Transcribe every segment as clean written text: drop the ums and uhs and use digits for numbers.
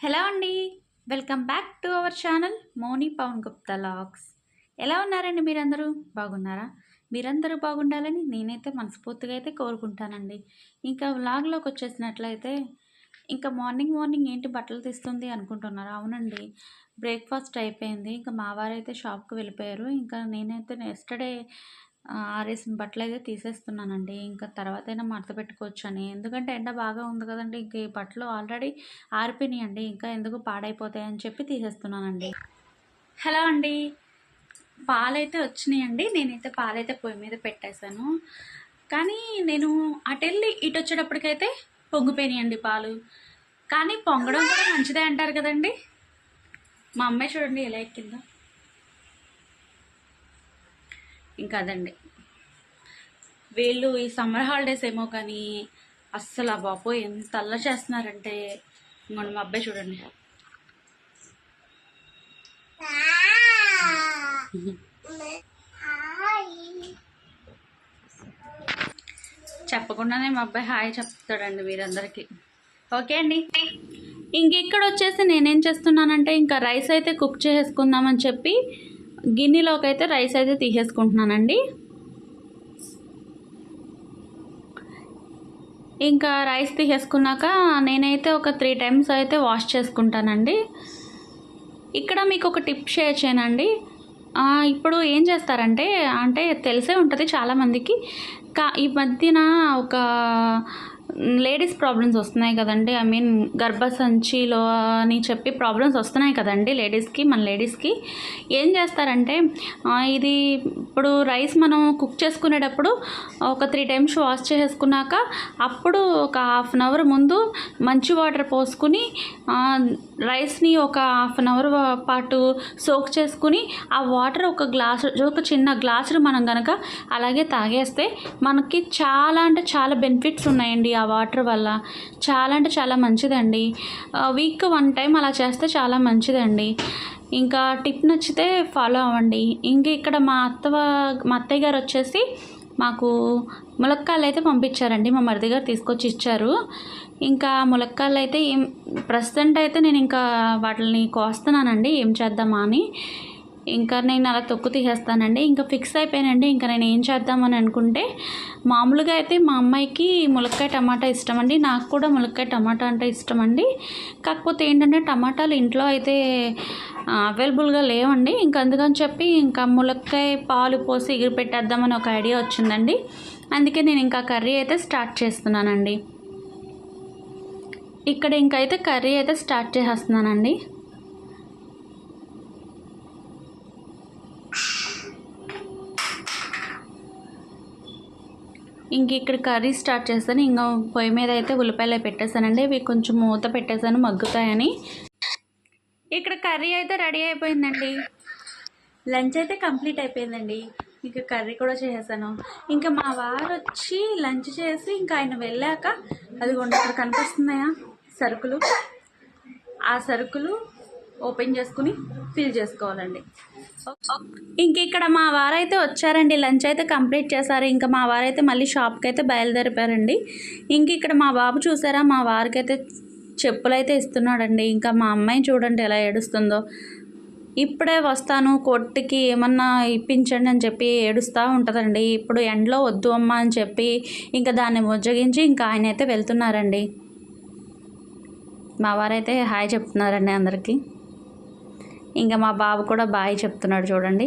Hello అండి. Welcome back to our channel Moni Pavan Gupta vlogs. ఎలా ఉన్నారండి మీరందరూ? బాగున్నారా? మీరందరూ బాగుండాలని నేనైతే మనస్ఫూర్తిగా అయితే కోరుకుంటానండి. ఇంకా వ్లాగ్‌లోకి వచ్చేసినట్లయితే ఇంకా మార్నింగ్ ఏంటి బట్టలు తీస్తుంది అనుకుంటున్నారా? అవునండి. బ్రేక్‌ఫాస్ట్ అయిపోయింది. ఇంకా మా వారైతే షాప్‌కి వెళ్ళిపోయారు. ఇంకా నేనైతే యెస్టర్‌డే ఆరేసిన బట్టలైతే తీసేస్తున్నానండి. ఇంకా తర్వాతైనా మడత పెట్టుకోవచ్చని. ఎందుకంటే ఎండ బాగా ఉంది కదండీ! ఇంక ఈ బట్టలు ఆల్రెడీ ఆరిపోయినాయండి. ఇంకా ఎందుకు పాడైపోతాయని చెప్పి తీసేస్తున్నానండి. హలో అండి. పాలైతే వచ్చినాయండి. నేనైతే పాలైతే పొయ్యి మీద పెట్టేశాను. కానీ నేను అటెళ్ళి ఇటొచ్చేటప్పటికైతే పొంగిపోయినాయండి పాలు. కానీ పొంగడం కూడా మంచిదే అంటారు కదండీ! మా అమ్మాయి చూడండి ఎలా ఎక్కిందో. ఇంకా అదండి. వీళ్ళు ఈ సమ్మర్ హాలిడేస్ ఏమో కానీ అస్సలు బాబోయ్ ఎంత అల్లరి చేస్తున్నారంటే ఇంకోండి మా అబ్బాయి చూడండి. చెప్పకుండానే మా అబ్బాయి హాయ్ చెప్తాడండి మీరందరికీ. ఓకే అండి. ఇంక ఇక్కడ వచ్చేసి నేనేం చేస్తున్నానంటే ఇంకా రైస్ అయితే కుక్ చేసుకుందామని చెప్పి గిన్నెలోకి అయితే రైస్ అయితే తీసేసుకుంటున్నానండి. ఇంకా రైస్ తీసేసుకున్నాక నేనైతే ఒక 3 టైమ్స్ అయితే వాష్ చేసుకుంటానండి. ఇక్కడ మీకు ఒక టిప్ షేర్ చేయనండి. ఇప్పుడు ఏం చేస్తారంటే అంటే తెలిసే ఉంటుంది చాలామందికి. ఈ మధ్యన ఒక లేడీస్ ప్రాబ్లమ్స్ వస్తున్నాయి కదండీ. ఐ మీన్ గర్భసంచిలో అని చెప్పి ప్రాబ్లమ్స్ వస్తున్నాయి కదండీ మన లేడీస్కి. ఏం చేస్తారంటే ఇది ఇప్పుడు రైస్ మనం కుక్ చేసుకునేటప్పుడు ఒక 3 టైమ్స్ వాష్ చేసుకున్నాక అప్పుడు ఒక హాఫ్ అన్ అవర్ ముందు మంచి వాటర్ పోసుకుని రైస్ని ఒక హాఫ్ అన్ అవర్ పాటు సోక్ చేసుకుని ఆ వాటర్ ఒక చిన్న గ్లాసులు మనం కనుక అలాగే తాగేస్తే మనకి చాలా అంటే చాలా బెనిఫిట్స్ ఉన్నాయండి ఆ వాటర్ వల్ల. చాలా అంటే చాలా మంచిదండి. వీక్ 1 టైం అలా చేస్తే చాలా మంచిదండి. ఇంకా టిప్ నచ్చితే ఫాలో అవ్వండి. ఇంక ఇక్కడ మా అత్తయ్య గారు వచ్చేసి మాకు ములక్కాయలు అయితే పంపించారండి. మా మరిది గారు తీసుకొచ్చి ఇచ్చారు. ఇంకా ములక్కాయలు అయితే ప్రస్తుతం అయితే నేను ఇంకా వాటిని కోస్తున్నానండి ఏం చేద్దామా అని. ఇంకా నేను అలా తొక్కు తీసేస్తానండి. ఇంకా ఫిక్స్ అయిపోయానండి. ఇంకా నేను ఏం చేద్దామని అనుకుంటే మామూలుగా అయితే మా అమ్మాయికి ములక్కాయ టమాటా ఇష్టం అండి. నాకు కూడా ములక్కాయ టమాటా అంటే ఇష్టం అండి. కాకపోతే ఏంటంటే టమాటాలు ఇంట్లో అయితే అవైలబుల్గా లేవండి. ఇంకా అందుకని చెప్పి ఇంకా ములక్కాయ పాలు పోసి ఎగిరి పెట్టేద్దామని ఒక ఐడియా వచ్చిందండి. అందుకే నేను ఇంకా కర్రీ అయితే స్టార్ట్ చేస్తున్నానండి. ఇక్కడ ఇంకైతే కర్రీ అయితే స్టార్ట్ చేసేస్తున్నానండి. ఇంక ఇక్కడ కర్రీ స్టార్ట్ చేస్తాను. ఇంకా పొయ్యి మీద అయితే ఉల్లిపాయలు పెట్టేశానండి. ఇవి కొంచెం మూత పెట్టేశాను మగ్గుతాయని. ఇక్కడ కర్రీ అయితే రెడీ అయిపోయిందండి. లంచ్ అయితే కంప్లీట్ అయిపోయిందండి. ఇంకా కర్రీ కూడా చేసేసాను. ఇంకా మా వారు వచ్చి లంచ్ చేసి ఇంకా ఆయన వెళ్ళాక అదిగోండి అక్కడ కనిపిస్తున్నాయా సరుకులు, ఆ సరుకులు ఓపెన్ చేసుకుని ఫిల్ చేసుకోవాలండి. ఇంక ఇక్కడ మా వారైతే వచ్చారండి. లంచ్ అయితే కంప్లీట్ చేశారు. ఇంకా మా వారైతే మళ్ళీ షాప్కి అయితే బయలుదేరిపారండి. ఇంక ఇక్కడ మా బాబు చూసారా మా వారికి అయితే చెప్పులు అయితే ఇస్తున్నాడండి. ఇంకా మా అమ్మాయి చూడండి ఎలా ఏడుస్తుందో. ఇప్పుడే వస్తాను కొట్టుకి ఏమన్నా ఇప్పించండి అని చెప్పి ఏడుస్తూ ఉంటుందండి. ఇప్పుడు ఎండలో వద్దు అమ్మ అని చెప్పి ఇంకా దాన్ని ముజ్జగించి ఇంకా ఆయన అయితే వెళ్తున్నారండి. మా వారైతే హాయ్ చెప్తున్నారండి అందరికీ. ఇంకా మా బాబు కూడా బాయ్ చెప్తున్నాడు చూడండి.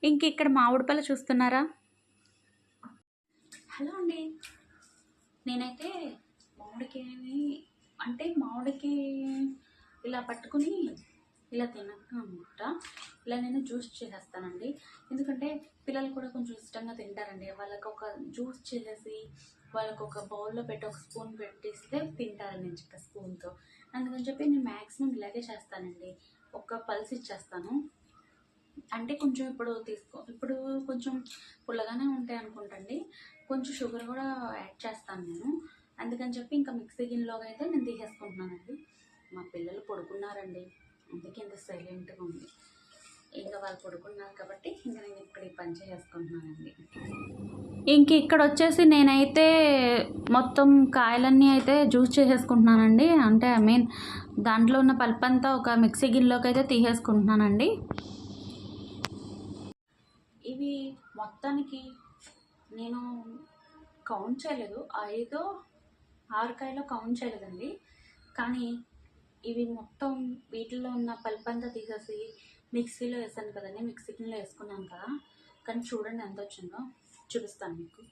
ఇంక ఇక్కడ మామిడి పళ్ళు చూస్తున్నారా? హలో అండి. నేనైతే మామిడికి ఇలా పట్టుకుని ఇలా తినమాట ఇలా నేను జ్యూస్ చేసేస్తానండి. ఎందుకంటే పిల్లలు కూడా కొంచెం ఇష్టంగా తింటారండి. వాళ్ళకి ఒక జ్యూస్ చేసేసి వాళ్ళకు ఒక బౌల్లో పెట్టి ఒక స్పూన్ పెట్టిస్తే తింటారండి ఇంకా స్పూన్తో. అందుకని చెప్పి నేను మ్యాక్సిమం ఇలాగే చేస్తానండి. ఒక పల్స్ ఇచ్చేస్తాను. అంటే కొంచెం ఇప్పుడు కొంచెం పుల్లగానే ఉంటాయి అనుకుంటండి. కొంచెం షుగర్ కూడా యాడ్ చేస్తాను నేను. అందుకని చెప్పి ఇంకా మిక్సీ గిన్నెలోకి అయితే నేను తీసేసుకుంటున్నానండి. మా పిల్లలు పడుకున్నారండి, అందుకే ఇంత సైలెంట్గా ఉంది. ఇంకా వాళ్ళు పడుకున్నారు కాబట్టి ఇంకా నేను ఇక్కడ ఈ పని చేసుకుంటున్నానండి. ఇంక ఇక్కడ వచ్చేసి నేనైతే మొత్తం కాయలన్నీ అయితే జ్యూస్ చేసేసుకుంటున్నానండి. అంటే ఐ మీన్ దాంట్లో ఉన్న పల్పంతా ఒక మిక్సీ గిన్నెలోకి అయితే తీసేసుకుంటున్నానండి. ఇవి మొత్తానికి నేను కౌంట్ చేయలేదు, 5-6 కాయలు కౌంట్ చేయలేదండి. కానీ ఇవి మొత్తం వీటిల్లో ఉన్న పల్పంతా తీసేసి మిక్సీలో వేసాను కదండి, మిక్సీ గిన్నెలో వేసుకున్నాను కదా. కానీ చూడండి ఎంత వచ్చిందో, చూపిస్తాను మీకు.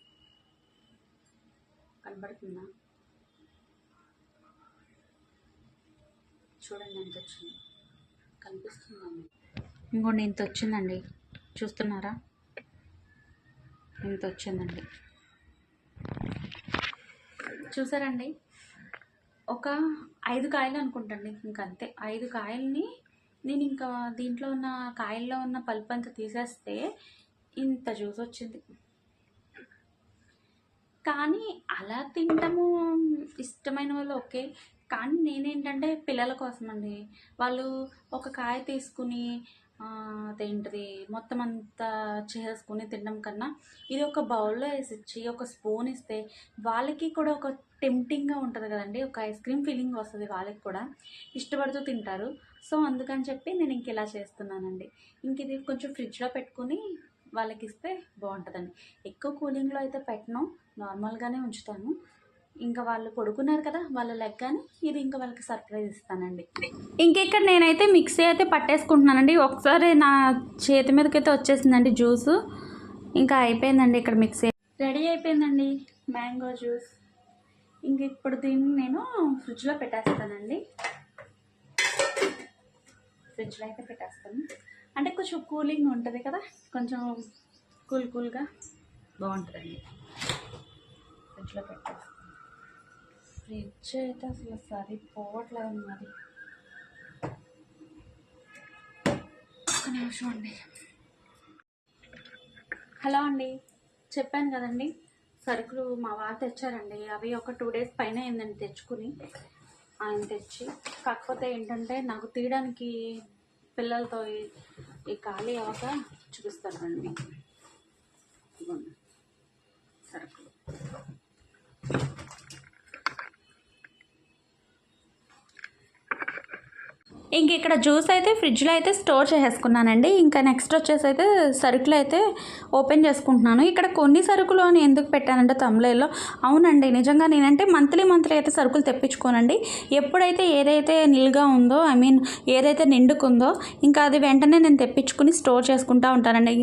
కనబడుతుందా? చూడండి ఎంత వచ్చింది, కనిపిస్తుందండి. ఇంకోండి ఇంత వచ్చిందండి, చూస్తున్నారా? ఇంత వచ్చిందండి, చూసారండి. ఒక 5 కాయలు అనుకుంటండి, ఇంకంతే. 5 కాయల్ని నేను ఇంకా దీంట్లో ఉన్న కాయల్లో ఉన్న పల్ప్ అంతా తీసేస్తే ఇంత జ్యూస్ వచ్చింది. కానీ అలా తింటాము ఇష్టమైన వాళ్ళు ఓకే, కానీ నేనేంటంటే పిల్లల కోసం అండి. వాళ్ళు ఒక కాయ తీసుకుని అదేంటిది మొత్తం అంతా చేసుకుని తినడం కన్నా ఇది ఒక బౌల్లో వేసి ఇచ్చి ఒక స్పూన్ ఇస్తే వాళ్ళకి కూడా ఒక టెంప్టింగ్గా ఉంటుంది కదండి, ఒక ఐస్ క్రీమ్ ఫీలింగ్ వస్తుంది, వాళ్ళకి కూడా ఇష్టపడుతూ తింటారు. సో అందుకని చెప్పి నేను ఇంక ఇలా చేస్తున్నానండి. ఇంక ఇది కొంచెం ఫ్రిడ్జ్లో పెట్టుకుని వాళ్ళకి ఇస్తే బాగుంటుందండి. ఎక్కువ కూలింగ్లో అయితే పెట్టను, నార్మల్గానే ఉంచుతాను. ఇంకా వాళ్ళు పడుకున్నారు కదా, వాళ్ళు లెగ్గానే ఇది ఇంకా వాళ్ళకి సర్ప్రైజ్ ఇస్తానండి. ఇంకెక్కడ నేనైతే మిక్సీ అయితే పట్టేసుకుంటున్నానండి. ఒకసారి నా చేతి మీదకైతే వచ్చేసిందండి జ్యూస్. ఇంకా అయిపోయిందండి, ఇక్కడ మిక్సీ రెడీ అయిపోయిందండి, మ్యాంగో జ్యూస్. ఇంక ఇప్పుడు దీన్ని నేను ఫ్రిడ్జ్లో పెట్టేస్తానండి. ఫ్రిడ్జ్లో అయితే పెట్టేస్తాను, అంటే కొంచెం కూలింగ్ ఉంటుంది కదా, కొంచెం కూల్గా బాగుంటుందండి. ఫ్రిడ్జ్లో పెట్టేస్తాను. ఫ్రిడ్జ్ అయితే అసలు సరిపోవట్లేదు మరి. ఒక్క నిమిషం అండి. హలో అండి, చెప్పాను కదండి సరుకులు మా వారు తెచ్చారండి. అవి ఒక 2 days పైన అయిందండి తెచ్చుకుని, ఆయన తెచ్చి. కాకపోతే ఏంటంటే నాకు తీయడానికి పిల్లలతో ఈ ఖాళీ అవ్వక చూపిస్తానండి మీకు. ఇవ్వండి సరుకులు. ఇంక ఇక్కడ జ్యూస్ అయితే ఫ్రిడ్జ్లో అయితే స్టోర్ చేసేసుకున్నానండి. ఇంకా నెక్స్ట్ వచ్చేసి అయితే సరుకులు అయితే ఓపెన్ చేసుకుంటున్నాను. ఇక్కడ కొన్ని సరుకులు అని ఎందుకు పెట్టానంటే తమ్ముళ్ళలో, అవునండి నిజంగా నేనంటే మంత్లీ అయితే సరుకులు తెప్పించుకోనండి. ఎప్పుడైతే ఏదైతే నిల్గా ఉందో, ఐ మీన్ ఏదైతే నిండుకుందో ఇంకా అది వెంటనే నేను తెప్పించుకుని స్టోర్ చేసుకుంటూ ఉంటానండి.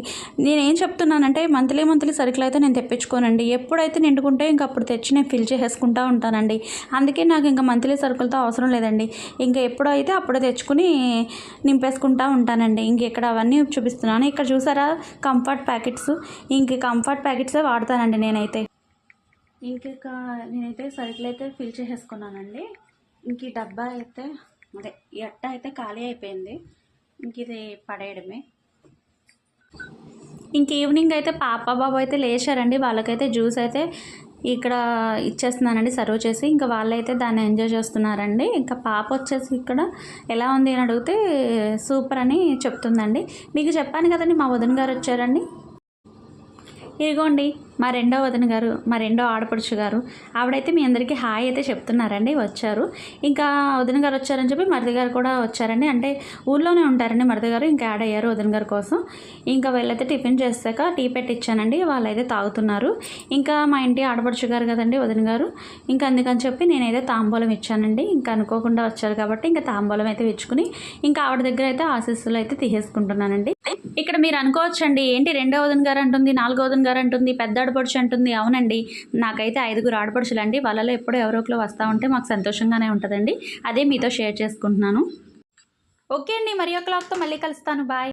నేనేం చెప్తున్నానంటే మంత్లీ సరుకులు అయితే నేను తెప్పించుకోనండి. ఎప్పుడైతే నిండుకుంటే ఇంక అప్పుడు తెచ్చి నేను ఫిల్ చేసేసుకుంటూ ఉంటానండి. అందుకే నాకు ఇంకా మంత్లీ సరుకులతో అవసరం లేదండి. ఇంకా ఎప్పుడైతే అప్పుడే తెచ్చుకుని నింపేసుకుంటూ ఉంటానండి. ఇంక ఇక్కడ అవన్నీ చూపిస్తున్నాను. ఇక్కడ చూసారా కంఫర్ట్ ప్యాకెట్స్, ఇంక కంఫర్ట్ ప్యాకెట్సే వాడతానండి నేనైతే. ఇంక నేనైతే సరుకులు అయితే ఫిల్ చేసేసుకున్నానండి. ఇంక ఈ డబ్బా అయితే ఈ అట్ట అయితే ఖాళీ అయిపోయింది. ఇంక ఇది పడేయడమే. ఇంక ఈవినింగ్ అయితే పాప బాబు అయితే లేచారండి. వాళ్ళకైతే జ్యూస్ అయితే ఇక్కడ ఇచ్చేస్తున్నానండి సర్వ్ చేసి. ఇంకా వాళ్ళైతే దాన్ని ఎంజాయ్ చేస్తున్నారండి. ఇంకా పాప వచ్చేసి ఇక్కడ ఎలా ఉంది అని అడిగితే సూపర్ అని చెప్తుందండి. మీకు చెప్పాను కదండి మా వదిన గారు వచ్చారండి. ఇదిగోండి మా రెండో వదిన గారు, మా రెండో ఆడపడుచు గారు, ఆవిడైతే మీ అందరికీ హాయ్ అయితే చెప్తున్నారండి, వచ్చారు. ఇంకా వదిన గారు వచ్చారని చెప్పి మరిది గారు కూడా వచ్చారండి. అంటే ఊళ్ళోనే ఉంటారండి మరిది గారు, ఇంకా యాడ్ అయ్యారు వదిన గారి కోసం. ఇంకా వీళ్ళైతే టిఫిన్ చేశాక టీ పెట్టి ఇచ్చానండి, వాళ్ళైతే తాగుతున్నారు. ఇంకా మా ఇంటి ఆడపడుచు గారు కదండి వదిన గారు, ఇంకా అందుకని చెప్పి నేనైతే తాంబూలం ఇచ్చానండి. ఇంకా అనుకోకుండా వచ్చారు కాబట్టి ఇంకా తాంబూలం అయితే ఇచ్చుకుని ఇంకా ఆవిడ దగ్గర అయితే ఆశీస్సులు అయితే తీసేసుకుంటున్నానండి. ఇక్కడ మీరు అనుకోవచ్చండి, ఏంటి రెండో వదిన గారు అంటుంది, నాలుగో వదిన గారు అంటుంది, పెద్ద ఆడపడుచు అంటుంది. అవునండి, నాకైతే 5 ఆడపడుచులు అండి. వాళ్ళలో ఎప్పుడో ఎవరో ఒకరు వస్తూ ఉంటే మాకు సంతోషంగానే ఉంటుందండి. అదే మీతో షేర్ చేసుకుంటున్నాను. ఓకే అండి, మరి ఒక లాగ్తో మళ్ళీ కలుస్తాను. బాయ్.